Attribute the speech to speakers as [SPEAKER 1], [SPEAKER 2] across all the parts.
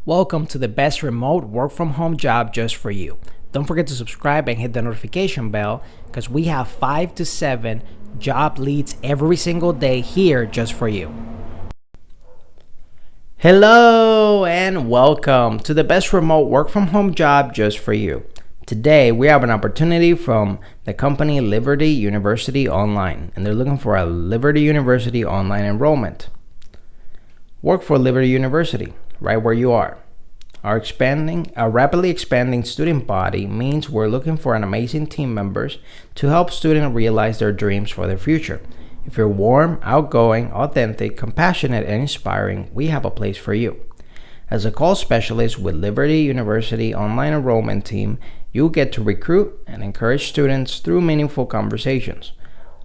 [SPEAKER 1] Welcome to the best remote work from home job just for you. Don't forget to subscribe and hit the notification bell because we have 5 to 7 job leads every single day here just for you. Hello and welcome to the best remote work from home job just for you. Today we have an opportunity from the company Liberty University Online, and they're looking for a Liberty University Online enrollment. Work for Liberty University right where you are. Our rapidly expanding student body means we're looking for an amazing team members to help students realize their dreams for their future. If you're warm, outgoing, authentic, compassionate, and inspiring, we have a place for you. As a call specialist with Liberty University Online Enrollment Team, you'll get to recruit and encourage students through meaningful conversations,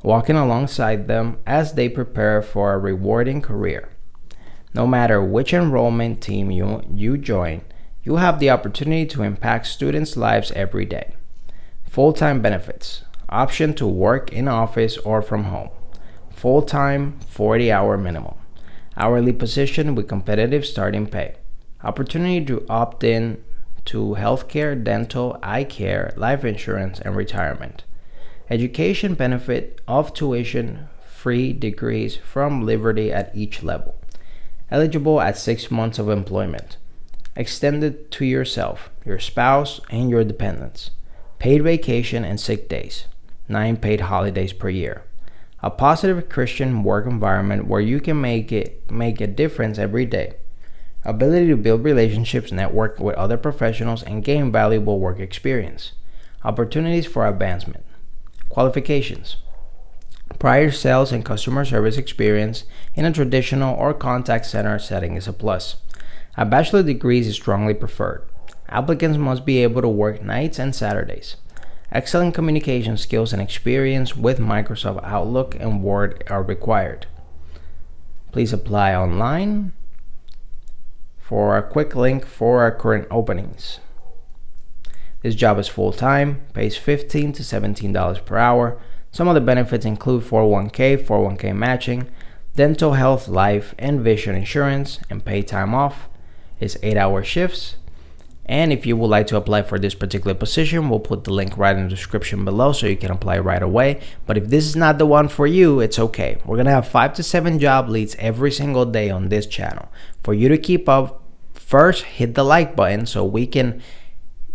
[SPEAKER 1] walking alongside them as they prepare for a rewarding career. No matter which enrollment team you join, you have the opportunity to impact students' lives every day. Full-time benefits, option to work in office or from home. Full-time, 40-hour minimum. Hourly position with competitive starting pay. Opportunity to opt in to healthcare, dental, eye care, life insurance, and retirement. Education benefit of tuition-free degrees from Liberty at each level. Eligible at 6 months of employment. Extended to yourself, your spouse, and your dependents. Paid vacation and sick days. 9 paid holidays per year. A positive Christian work environment where you can make a difference every day. Ability to build relationships, network with other professionals, and gain valuable work experience. Opportunities for advancement. Qualifications. Prior sales and customer service experience in a traditional or contact center setting is a plus. A bachelor's degree is strongly preferred. Applicants must be able to work nights and Saturdays. Excellent communication skills and experience with Microsoft Outlook and Word are required. Please apply online for a quick link for our current openings. This job is full-time, pays $15 to $17 per hour. Some of the benefits include 401k matching, dental, health, life, and vision insurance, and paid time off. It's 8-hour shifts. And if you would like to apply for this particular position, we'll put the link right in the description below so you can apply right away. But if this is not the one for you, it's okay. We're going to have 5 to 7 job leads every single day on this channel. For you to keep up, first, hit the like button so we can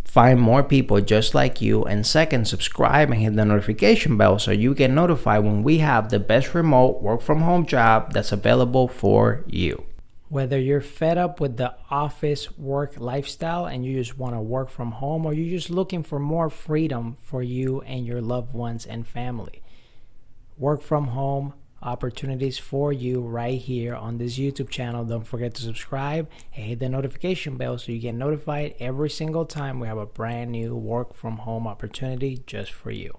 [SPEAKER 1] find more people just like you, and second, subscribe and hit the notification bell so you get notified when we have the best remote work from home job that's available for you. Whether you're fed up with the office work lifestyle and you just want to work from home, or you're just looking for more freedom for you and your loved ones and family, work from home opportunities for you right here on this YouTube channel. Don't forget to subscribe and hit the notification bell so you get notified every single time we have a brand new work from home opportunity just for you.